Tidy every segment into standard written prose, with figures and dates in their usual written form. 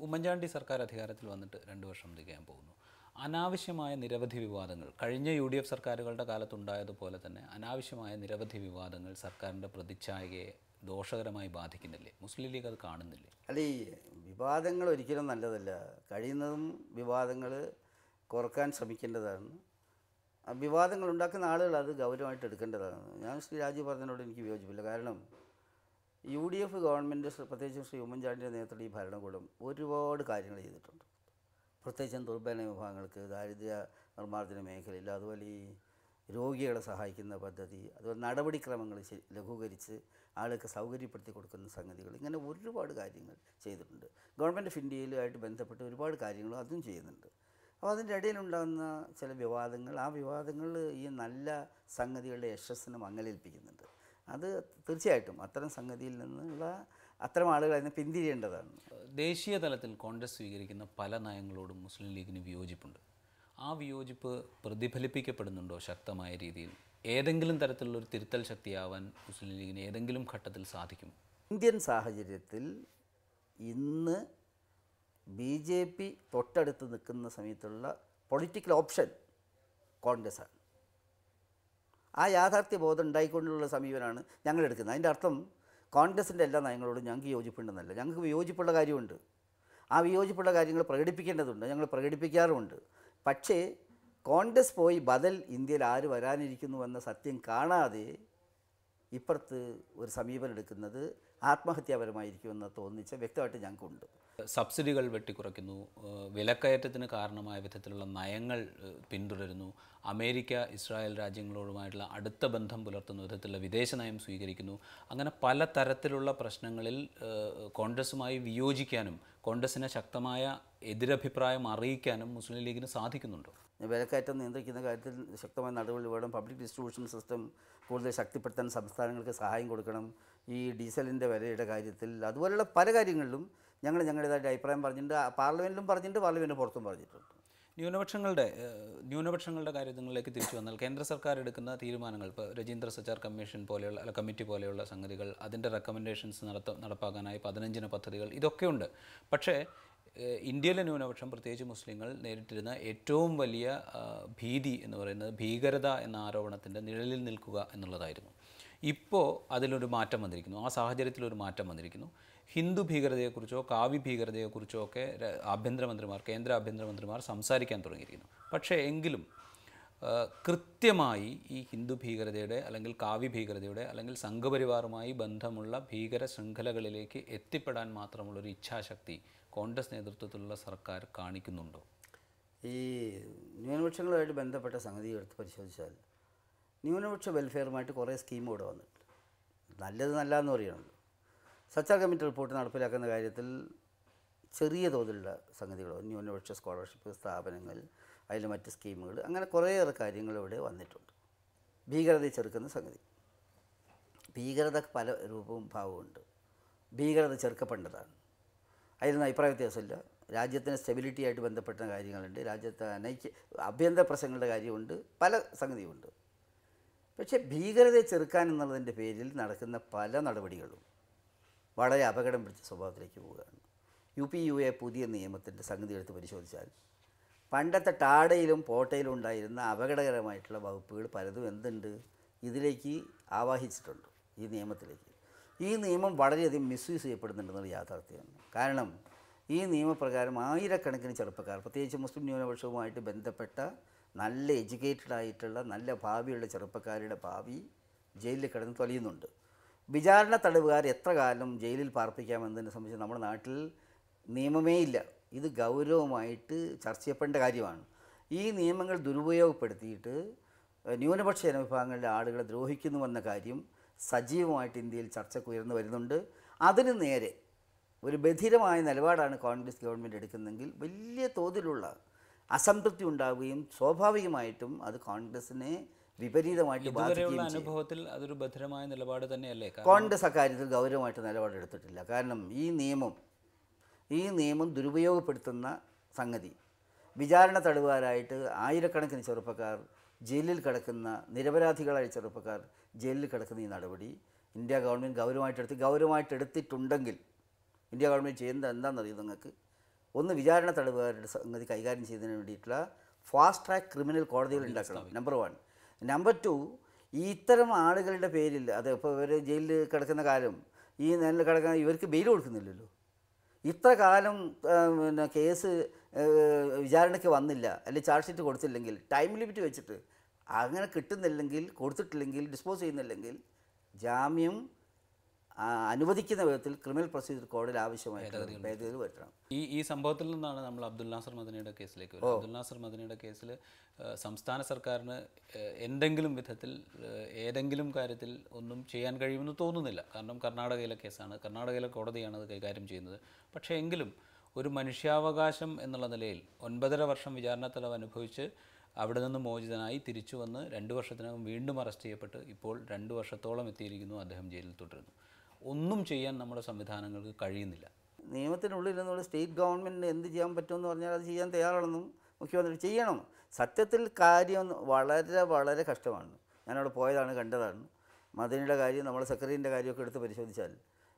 ഉമ്മൻചാണ്ടി സർക്കാർ അധികാരത്തിൽ വന്നിട്ട് 2 വർഷം തികയാൻ പോകുന്നു. അനാവശ്യമായ നിരവധി വിവാദങ്ങൾ കഴിഞ്ഞ UDF സർക്കാരുകളുടെ കാലത്തുണ്ടായതുപോലെ തന്നെ അനാവശ്യമായ നിരവധി വിവാദങ്ങൾ സർക്കാരിൻ്റെ പ്രതിച്ഛായകയെ ദോഷകരമായി ബാധിക്കുന്നില്ലേ? മുസ്ലിം ലീഗ് അത് കാണുന്നില്ലേ? അല്ല, ഈ വിവാദങ്ങൾ ഒരിക്കലും നല്ലതല്ല. കഴിയുന്നതും വിവാദങ്ങൾ കുറക്കാൻ ശ്രമിക്കേണ്ടതാണ്. വിവാദങ്ങൾ ഉണ്ടാക്കുന്ന ആളുകൾ അത് ഗൗരവമായിട്ട് എടുക്കേണ്ടതാണ്. ഞാൻ ശ്രീ രാജീവ് പറഞ്ഞതിനോട് എനിക്ക് വിയോജിപ്പില്ല. കാരണം UDF ഗവൺമെൻറ്, പ്രത്യേകിച്ചും ശ്രീ ഉമ്മൻചാണ്ടിയുടെ നേതൃത്വത്തിൽ ഈ ഭരണകൂടം ഒരുപാട് കാര്യങ്ങൾ ചെയ്തിട്ടുണ്ട്. പ്രത്യേകിച്ചും ദുർബല വിഭാഗങ്ങൾക്ക് ദാരിദ്ര്യ നിർമ്മാർജ്ജന മേഖലയിൽ, അതുപോലെ ഈ രോഗികളെ സഹായിക്കുന്ന പദ്ധതി, അതുപോലെ നടപടിക്രമങ്ങൾ ലഘൂകരിച്ച് ആൾക്ക് സൗകര്യപ്പെടുത്തി കൊടുക്കുന്ന സംഗതികൾ, ഇങ്ങനെ ഒരുപാട് കാര്യങ്ങൾ ചെയ്തിട്ടുണ്ട്. ഗവൺമെൻറ് ഓഫ് ഇന്ത്യയിലുമായിട്ട് ബന്ധപ്പെട്ട് ഒരുപാട് കാര്യങ്ങളും അതും ചെയ്യുന്നുണ്ട്. അപ്പോൾ അതിൻ്റെ ഇടയിലുണ്ടാകുന്ന ചില വിവാദങ്ങൾ, ആ വിവാദങ്ങൾ ഈ നല്ല സംഗതികളുടെ യശസ്സിനെ മങ്ങലേൽപ്പിക്കുന്നുണ്ട്. അത് തീർച്ചയായിട്ടും അത്തരം സംഗതിയിൽ നിന്നുള്ള അത്തരം ആളുകൾ അതിനെ പിന്തിരിയേണ്ടതാണ്. ദേശീയ തലത്തിൽ കോൺഗ്രസ് സ്വീകരിക്കുന്ന പല നയങ്ങളോടും മുസ്ലിം ലീഗിന് വിയോജിപ്പുണ്ട്. ആ വിയോജിപ്പ് പ്രതിഫലിപ്പിക്കപ്പെടുന്നുണ്ടോ ശക്തമായ രീതിയിൽ? ഏതെങ്കിലും തരത്തിലുള്ളൊരു തിരുത്തൽ ശക്തിയാവാൻ മുസ്ലിം ലീഗിന് ഏതെങ്കിലും ഘട്ടത്തിൽ സാധിക്കും? ഇന്ത്യൻ സാഹചര്യത്തിൽ ഇന്ന് BJP തൊട്ടടുത്ത് നിൽക്കുന്ന സമയത്തുള്ള പൊളിറ്റിക്കൽ ഓപ്ഷൻ കോൺഗ്രസ്സാണ്. ആ യാഥാർത്ഥ്യ ബോധം ഉണ്ടായിക്കൊണ്ടുള്ള സമീപനമാണ് ഞങ്ങൾ എടുക്കുന്നത്. അതിൻ്റെ അർത്ഥം കോൺഗ്രസിൻ്റെ എല്ലാ നയങ്ങളോടും ഞങ്ങൾക്ക് യോജിപ്പുണ്ടെന്നല്ല. ഞങ്ങൾക്ക് വിയോജിപ്പുള്ള കാര്യമുണ്ട്. ആ വിയോജിപ്പുള്ള കാര്യങ്ങൾ പ്രകടിപ്പിക്കേണ്ടതുണ്ട്, ഞങ്ങൾ പ്രകടിപ്പിക്കാറുമുണ്ട്. പക്ഷേ കോൺഗ്രസ് പോയി ബദൽ ഇന്ത്യയിൽ ആര് വരാനിരിക്കുന്നുവെന്ന സത്യം കാണാതെ ഇപ്പുറത്ത് ഒരു സമീപനം എടുക്കുന്നത് ആത്മഹത്യാപരമായിരിക്കുമെന്ന് തോന്നിച്ച വ്യക്തമായിട്ട് ഞങ്ങൾക്കുണ്ട്. സബ്സിഡികൾ വെട്ടിക്കുറയ്ക്കുന്നു, വിലക്കയറ്റത്തിന് കാരണമായ വിധത്തിലുള്ള നയങ്ങൾ പിന്തുടരുന്നു, അമേരിക്ക ഇസ്രായേൽ രാജ്യങ്ങളോടുമായിട്ടുള്ള അടുത്ത ബന്ധം പുലർത്തുന്ന വിധത്തിലുള്ള വിദേശ നയം സ്വീകരിക്കുന്നു. അങ്ങനെ പല തരത്തിലുള്ള പ്രശ്നങ്ങളിൽ കോൺഗ്രസുമായി വിയോജിക്കാനും കോൺഗ്രസിനെ ശക്തമായ എതിരഭിപ്രായം അറിയിക്കാനും മുസ്ലിം ലീഗിന് സാധിക്കുന്നുണ്ടോ? വിലക്കയറ്റം നിയന്ത്രിക്കുന്ന കാര്യത്തിൽ ശക്തമായ നടപടി വേണം. പബ്ലിക് ഡിസ്ട്രിബ്യൂഷൻ സിസ്റ്റം കൂടുതൽ ശക്തിപ്പെടുത്താൻ സംസ്ഥാനങ്ങൾക്ക് സഹായം കൊടുക്കണം. ഈ ഡീസലിൻ്റെ വിലയുടെ കാര്യത്തിൽ, അതുപോലെയുള്ള പല കാര്യങ്ങളിലും ഞങ്ങൾ ഞങ്ങളുടേതായിട്ട് അഭിപ്രായം പറഞ്ഞിട്ടുണ്ട്. പാർലമെൻറ്റിലും പറഞ്ഞിട്ടുണ്ട്, പാർലമെൻറ്റിന് പുറത്തും പറഞ്ഞിട്ടുണ്ട്. ന്യൂനപക്ഷങ്ങളുടെ കാര്യങ്ങളിലേക്ക് തിരിച്ചു വന്നാൽ കേന്ദ്ര സർക്കാർ എടുക്കുന്ന തീരുമാനങ്ങൾ, ഇപ്പോൾ രജീന്ദ്ര സച്ചാർ കമ്മീഷൻ പോലെയുള്ള കമ്മിറ്റി പോലെയുള്ള സംഗതികൾ, അതിൻ്റെ റെക്കമെൻഡേഷൻസ് നടപ്പാക്കാനായി 15 പദ്ധതികൾ, ഇതൊക്കെയുണ്ട്. പക്ഷേ ഇന്ത്യയിലെ ന്യൂനപക്ഷം, പ്രത്യേകിച്ച് മുസ്ലിങ്ങൾ നേരിട്ടിരുന്ന ഏറ്റവും വലിയ ഭീതി എന്ന് പറയുന്നത് ഭീകരത എന്ന ആരോപണത്തിൻ്റെ നിഴലിൽ നിൽക്കുക എന്നുള്ളതായിരുന്നു. ഇപ്പോൾ അതിലൊരു മാറ്റം വന്നിരിക്കുന്നു. ആ സാഹചര്യത്തിലൊരു മാറ്റം വന്നിരിക്കുന്നു. ഹിന്ദു ഭീകരതയെക്കുറിച്ചോ കാവ്യ ഭീകരതയെക്കുറിച്ചോ ഒക്കെ കേന്ദ്ര ആഭ്യന്തരമന്ത്രിമാർ സംസാരിക്കാൻ തുടങ്ങിയിരിക്കുന്നു. പക്ഷേ എങ്കിലും കൃത്യമായി ഈ ഹിന്ദു ഭീകരതയുടെ അല്ലെങ്കിൽ കാവ്യ ഭീകരതയുടെ അല്ലെങ്കിൽ സംഘപരിവാറുമായി ബന്ധമുള്ള ഭീകര ശൃംഖലകളിലേക്ക് എത്തിപ്പെടാൻ മാത്രമുള്ളൊരു ഇച്ഛാശക്തി കോൺഗ്രസ് നേതൃത്വത്തിലുള്ള സർക്കാർ കാണിക്കുന്നുണ്ടോ? ഈ ന്യൂനപക്ഷങ്ങളുമായിട്ട് ബന്ധപ്പെട്ട സംഗതി എടുത്ത് പരിശോധിച്ചാൽ ന്യൂനപക്ഷ വെൽഫെയറുമായിട്ട് കുറേ സ്കീം ഇവിടെ വന്നിട്ടുണ്ട്. നല്ലത് നല്ലതെന്ന് പറയുന്നത് സച്ചാർ കമ്മിറ്റി റിപ്പോർട്ട് നടപ്പിലാക്കുന്ന കാര്യത്തിൽ ചെറിയ തോതിലുള്ള സംഗതികളോ, ന്യൂനപക്ഷ സ്കോളർഷിപ്പ് സ്ഥാപനങ്ങൾ, അതിൽ മറ്റ് സ്കീമുകൾ, അങ്ങനെ കുറേയേറെ കാര്യങ്ങൾ ഇവിടെ വന്നിട്ടുണ്ട്. ഭീകരതയെ ചെറുക്കുന്ന സംഗതി, ഭീകരത പല രൂപവും ഭാവമുണ്ട്. ഭീകരത ചെറുക്കപ്പെടേണ്ടതാണ്, അതിലൊന്നും അഭിപ്രായ വ്യത്യാസമില്ല. രാജ്യത്തിന് സ്റ്റെബിലിറ്റി ആയിട്ട് ബന്ധപ്പെട്ട കാര്യങ്ങളുണ്ട്, രാജ്യത്തെ ആഭ്യന്തര പ്രശ്നങ്ങളുടെ കാര്യമുണ്ട്, പല സംഗതിയുമുണ്ട്. പക്ഷേ ഭീകരതയെ ചെറുക്കാൻ എന്നുള്ളതിൻ്റെ പേരിൽ നടക്കുന്ന പല നടപടികളും വളരെ അപകടം പിടിച്ച സ്വഭാവത്തിലേക്ക് പോവുകയാണ്. UPUA പുതിയ നിയമത്തിൻ്റെ സംഗതി എടുത്ത് പരിശോധിച്ചാൽ പണ്ടത്തെ ടാഡയിലും പോട്ടയിലും ഉണ്ടായിരുന്ന അപകടകരമായിട്ടുള്ള വകുപ്പുകൾ പലതും എന്തുണ്ട് ഇതിലേക്ക് ആവാഹിച്ചിട്ടുണ്ട്, ഈ നിയമത്തിലേക്ക്. ഈ നിയമം വളരെയധികം മിസ്യൂസ് ചെയ്യപ്പെടുന്നുണ്ടെന്നുള്ള യാഥാർത്ഥ്യമാണ്. കാരണം ഈ നിയമപ്രകാരം ആയിരക്കണക്കിന് ചെറുപ്പക്കാർ, പ്രത്യേകിച്ച് മുസ്ലിം ന്യൂനപക്ഷവുമായിട്ട് ബന്ധപ്പെട്ട നല്ല എഡ്യൂക്കേറ്റഡ് ആയിട്ടുള്ള നല്ല ഭാവിയുള്ള ചെറുപ്പക്കാരുടെ ഭാവി ജയിലിൽ കിടന്ന് തൊലയുന്നുണ്ട്. വിചാരണ തടവുകാർ എത്ര കാലം ജയിലിൽ പാർപ്പിക്കാമെന്നതിനെ സംബന്ധിച്ച് നമ്മുടെ നാട്ടിൽ നിയമമേ ഇല്ല. ഇത് ഗൗരവമായിട്ട് ചർച്ച ചെയ്യപ്പെടേണ്ട കാര്യമാണ്. ഈ നിയമങ്ങൾ ദുരുപയോഗപ്പെടുത്തിയിട്ട് ന്യൂനപക്ഷ ജനവിഭാഗങ്ങളിലെ ആളുകളെ ദ്രോഹിക്കുന്നുവെന്ന കാര്യം സജീവമായിട്ട് ഇന്ത്യയിൽ ചർച്ചയ്ക്ക് ഉയർന്നു വരുന്നുണ്ട്. അതിന് നേരെ ഒരു ബധിരമായ നിലപാടാണ് കോൺഗ്രസ് ഗവൺമെൻറ് എടുക്കുന്നതെങ്കിൽ വലിയ തോതിലുള്ള അസംതൃപ്തി ഉണ്ടാവുകയും സ്വാഭാവികമായിട്ടും അത് കോൺഗ്രസിനെ വിപരീതമായിട്ട് ബാധിക്കുകയും ചെയ്യും. അനുഭവത്തിൽ അതൊരു ബധിരമായ നിലപാട് തന്നെയല്ലേ? കോൺഗ്രസ് അക്കാര്യത്തിൽ ഗൗരവമായിട്ട് നിലപാടെടുത്തിട്ടില്ല. കാരണം ഈ നിയമം ദുരുപയോഗപ്പെടുത്തുന്ന സംഗതി, വിചാരണ തടവുകാരായിട്ട് ആയിരക്കണക്കിന് ചെറുപ്പക്കാർ ജയിലിൽ കിടക്കുന്ന, നിരപരാധികളായ ചെറുപ്പക്കാർ ജയിലിൽ കിടക്കുന്ന ഈ നടപടി ഇന്ത്യ ഗവൺമെൻറ് ഗൗരവമായിട്ട് എടുത്തിട്ടുണ്ടെങ്കിൽ ഇന്ത്യ ഗവൺമെൻറ് ചെയ്യുന്നത് എന്താണെന്നറിയും നിങ്ങൾക്ക്? ഒന്ന് വിചാരണ തടവുകാരുടെ സംഗതി കൈകാര്യം ചെയ്യുന്നതിന് വേണ്ടിയിട്ടുള്ള ഫാസ്റ്റ് ട്രാക്ക് ക്രിമിനൽ കോടതികൾ ഉണ്ടാക്കണം, നമ്പർ 1. നമ്പർ 2, ഇത്തരം ആളുകളുടെ പേരിൽ അത് ഇപ്പോൾ ഇവർ ജയിലിൽ കിടക്കുന്ന കാലം ഈ നിലയിൽ കിടക്കുന്ന ഇവർക്ക് ബെയിൽ കൊടുക്കുന്നില്ലല്ലോ. ഇത്ര കാലം പിന്നെ കേസ് വിചാരണയ്ക്ക് വന്നില്ല, അല്ലെങ്കിൽ ചാർജ് ഷീറ്റ് കൊടുത്തില്ലെങ്കിൽ ടൈം ലിമിറ്റ് വെച്ചിട്ട് അങ്ങനെ കിട്ടുന്നില്ലെങ്കിൽ, കൊടുത്തിട്ടില്ലെങ്കിൽ, ഡിസ്പോസ് ചെയ്യുന്നില്ലെങ്കിൽ ജാമ്യം അനുവദിക്കുന്ന വിധത്തിൽ ക്രിമിനൽ പ്രൊസീജിയർ കോഡിൽ ആവശ്യമായിട്ട് ഭേദഗതി വരുത്തണം. ഈ സംഭവത്തിൽ നിന്നാണ് നമ്മൾ അബ്ദുൽ നാസർ മദനിയുടെ കേസിലേക്ക് വരുന്നത്. അബ്ദുൽ നാസർ മദനിയുടെ കേസിൽ സംസ്ഥാന സർക്കാരിന് എന്തെങ്കിലും വിധത്തിൽ ഏതെങ്കിലും കാര്യത്തിൽ ഒന്നും ചെയ്യാൻ കഴിയുമെന്ന് തോന്നുന്നില്ല. കാരണം കർണാടകയിലെ കേസാണ്, കർണാടകയിലെ കോടതിയാണ് അത് കൈകാര്യം ചെയ്യുന്നത്. പക്ഷേ എങ്കിലും ഒരു മനുഷ്യാവകാശം എന്നുള്ള നിലയിൽ 9.5 വർഷം വിചാരണ തടവ് അനുഭവിച്ച് അവിടെ നിന്ന് മോചിതനായി തിരിച്ചു വന്ന് 2 വർഷത്തിനകം വീണ്ടും അറസ്റ്റ് ചെയ്യപ്പെട്ട് ഇപ്പോൾ 2 വർഷത്തോളം എത്തിയിരിക്കുന്നു. അദ്ദേഹം ജയിലിൽ തുടരുന്നു. ഒന്നും ചെയ്യാൻ നമ്മുടെ സംവിധാനങ്ങൾക്ക് കഴിയുന്നില്ല. നിയമത്തിനുള്ളിൽ നിന്നുള്ള സ്റ്റേറ്റ് ഗവൺമെൻറ്റിന് എന്ത് ചെയ്യാൻ പറ്റുമെന്ന് പറഞ്ഞാൽ അത് ചെയ്യാൻ തയ്യാറാണെന്നും മുഖ്യമന്ത്രി ചെയ്യണം. സത്യത്തിൽ കാര്യം വളരെ വളരെ കഷ്ടമാണ്. ഞാനവിടെ പോയതാണ്, കണ്ടതാണ്. മദനിയുടെ കാര്യം, നമ്മുടെ സെക്രട്ടറിൻ്റെ കാര്യമൊക്കെ എടുത്ത് പരിശോധിച്ചാൽ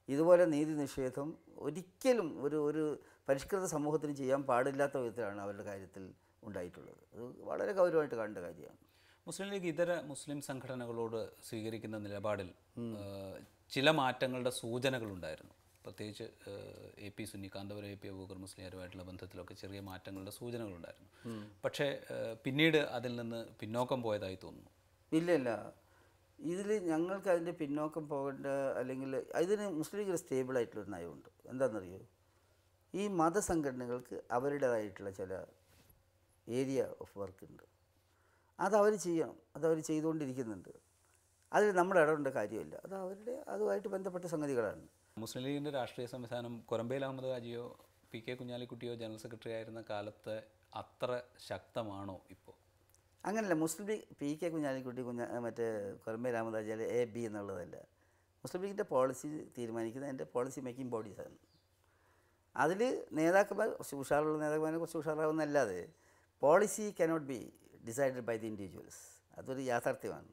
ഇതുപോലെ നീതി നിഷേധം ഒരിക്കലും ഒരു പരിഷ്കൃത സമൂഹത്തിന് ചെയ്യാൻ പാടില്ലാത്ത വിധത്തിലാണ് അവരുടെ കാര്യത്തിൽ ഉണ്ടായിട്ടുള്ളത്. അത് വളരെ ഗൗരവമായിട്ട് കാണേണ്ട കാര്യമാണ്. മുസ്ലിം ലീഗ് ഇതര മുസ്ലിം സംഘടനകളോട് സ്വീകരിക്കുന്ന നിലപാടിൽ ചില മാറ്റങ്ങളുടെ സൂചനകളുണ്ടായിരുന്നു. പ്രത്യേകിച്ച് AP സുന്നി കാന്തപുരം AP അബൂബക്കർ മുസ്ലിയാരുമായിട്ടുള്ള ബന്ധത്തിലൊക്കെ ചെറിയ മാറ്റങ്ങളുടെ സൂചനകളുണ്ടായിരുന്നു. പക്ഷേ പിന്നീട് അതിൽ നിന്ന് പിന്നോക്കം പോയതായി തോന്നുന്നു. ഇല്ല, ഇതിൽ ഞങ്ങൾക്ക് അതിൻ്റെ പിന്നോക്കം പോകേണ്ട, അല്ലെങ്കിൽ ഇതിന് മുസ്ലിം ലീഗിൽ സ്റ്റേബിളായിട്ടുള്ളൊരു നയമുണ്ട്. എന്താണെന്നറിയോ, ഈ മതസംഘടനകൾക്ക് അവരുടേതായിട്ടുള്ള ചില ഏരിയ ഓഫ് വർക്ക് ഉണ്ട്. അതവർ ചെയ്യണം, അതവർ ചെയ്തുകൊണ്ടിരിക്കുന്നുണ്ട്. അതിൽ നമ്മൾ ഇടപെടേണ്ട കാര്യമില്ല. അത് അതുമായിട്ട് ബന്ധപ്പെട്ട സംഗതികളാണ്. മുസ്ലിം ലീഗിൻ്റെ രാഷ്ട്രീയ സംവിധാനം കൊരമ്പയിൽ അഹമ്മദ് ഹാജിയോ PK കുഞ്ഞാലിക്കുട്ടിയോ ജനറൽ സെക്രട്ടറി ആയിരുന്ന കാലത്ത് അത്ര ശക്തമാണോ ഇപ്പോൾ? അങ്ങനെയല്ല. മുസ്ലിം ലീഗ് PK കുഞ്ഞാലിക്കുട്ടി മറ്റേ കൊരമ്പയിൽ അഹമ്മദ് ഹാജി AB എന്നുള്ളതല്ല. മുസ്ലിം ലീഗിൻ്റെ പോളിസി തീരുമാനിക്കുന്നത് എൻ്റെ പോളിസി മേക്കിംഗ് ബോഡീസാണ്. അതിൽ നേതാക്കന്മാർ ഉഷാറുള്ള നേതാക്കന്മാരെ കുറച്ച് ഉഷാറാവുന്നല്ലാതെ policy cannot be decided by the individuals. അതൊരു യാഥാർത്ഥ്യമാണ്.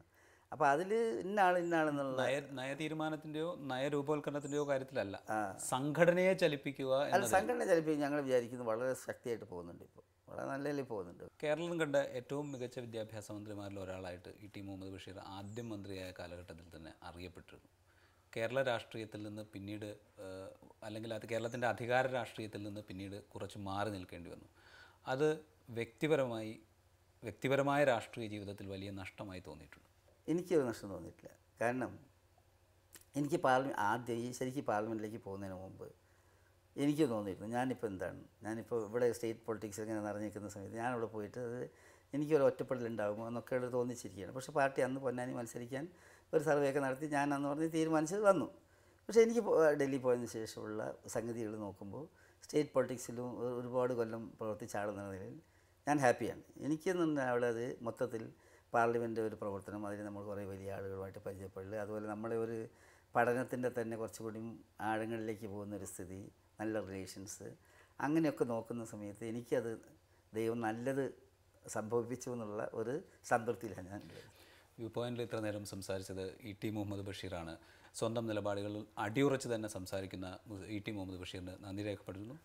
അപ്പോൾ അതിൽ ഇന്നാളെന്നുള്ള നയതീരുമാനത്തിൻ്റെയോ നയരൂപവൽക്കരണത്തിൻ്റെയോ കാര്യത്തിലല്ല, സംഘടനയെ ചലിപ്പിക്കുക. സംഘടന ചലിപ്പിക്കുക ഞങ്ങൾ വിചാരിക്കുന്നത് വളരെ ശക്തിയായിട്ട് പോകുന്നുണ്ട്. ഇപ്പോൾ വളരെ നല്ല നിലയിൽ പോകുന്നുണ്ട്. കേരളം കണ്ട ഏറ്റവും മികച്ച വിദ്യാഭ്യാസ മന്ത്രിമാരിൽ ഒരാളായിട്ട് ET മുഹമ്മദ് ബഷീർ ആദ്യം മന്ത്രിയായ കാലഘട്ടത്തിൽ തന്നെ അറിയപ്പെട്ടിരുന്നു. കേരള രാഷ്ട്രീയത്തിൽ നിന്ന് പിന്നീട്, അല്ലെങ്കിൽ അത് കേരളത്തിൻ്റെ അധികാര രാഷ്ട്രീയത്തിൽ നിന്ന് പിന്നീട് കുറച്ച് മാറി നിൽക്കേണ്ടി വന്നു. അത് വ്യക്തിപരമായ രാഷ്ട്രീയ ജീവിതത്തിൽ വലിയ നഷ്ടമായി തോന്നിയിട്ടുണ്ട്. എനിക്കൊരു നഷ്ടം തോന്നിയിട്ടില്ല. കാരണം എനിക്ക് ശരിക്കും പാർലമെൻറ്റിലേക്ക് പോകുന്നതിന് മുമ്പ് എനിക്ക് തോന്നിയിരുന്നു ഞാനിപ്പോൾ ഇവിടെ സ്റ്റേറ്റ് പൊളിറ്റിക്സ് ഇങ്ങനെ നിറഞ്ഞിരിക്കുന്ന സമയത്ത് ഞാനവിടെ പോയിട്ട് എനിക്കൊരു ഒറ്റപ്പെടലുണ്ടാകുമോ എന്നൊക്കെ തോന്നിച്ചിരിക്കുകയാണ്. പക്ഷേ പാർട്ടി അന്ന് പൊന്നാനി മത്സരിക്കാൻ ഒരു സർവേയൊക്കെ നടത്തി ഞാൻ അന്ന് പറഞ്ഞ് തീരുമാനിച്ച് വന്നു. പക്ഷേ എനിക്ക് ഡൽഹി പോയതിന് ശേഷമുള്ള സംഗതികൾ നോക്കുമ്പോൾ സ്റ്റേറ്റ് പൊളിറ്റിക്സിലും ഒരുപാട് കൊല്ലം പ്രവർത്തിച്ചാളുന്ന നിലയിൽ ഞാൻ ഹാപ്പിയാണ്. എനിക്കെന്നുണ്ട് അവിടെ അത് മൊത്തത്തിൽ പാർലമെൻ്റ് ഒരു പ്രവർത്തനം, അതിന് നമ്മൾ കുറേ വലിയ ആളുകളുമായിട്ട് പരിചയപ്പെടൽ, അതുപോലെ നമ്മുടെ ഒരു പഠനത്തിൻ്റെ തന്നെ കുറച്ചുകൂടി ആഴങ്ങളിലേക്ക് പോകുന്നൊരു സ്ഥിതി, നല്ല റിലേഷൻസ്, അങ്ങനെയൊക്കെ നോക്കുന്ന സമയത്ത് എനിക്കത് ദൈവം നല്ലത് സംഭവിപ്പിച്ചു എന്നുള്ള ഒരു സംതൃപ്തിയിലാണ് ഞാൻ. വ്യൂ പോയിന്റിൽ ഇത്ര നേരം സംസാരിച്ചത് ET മുഹമ്മദ് ബഷീറാണ്. സ്വന്തം നിലപാടുകളിൽ അടിയുറച്ച് തന്നെ സംസാരിക്കുന്ന ET മുഹമ്മദ് ബഷീറിന് നന്ദി രേഖപ്പെടുത്തുന്നു.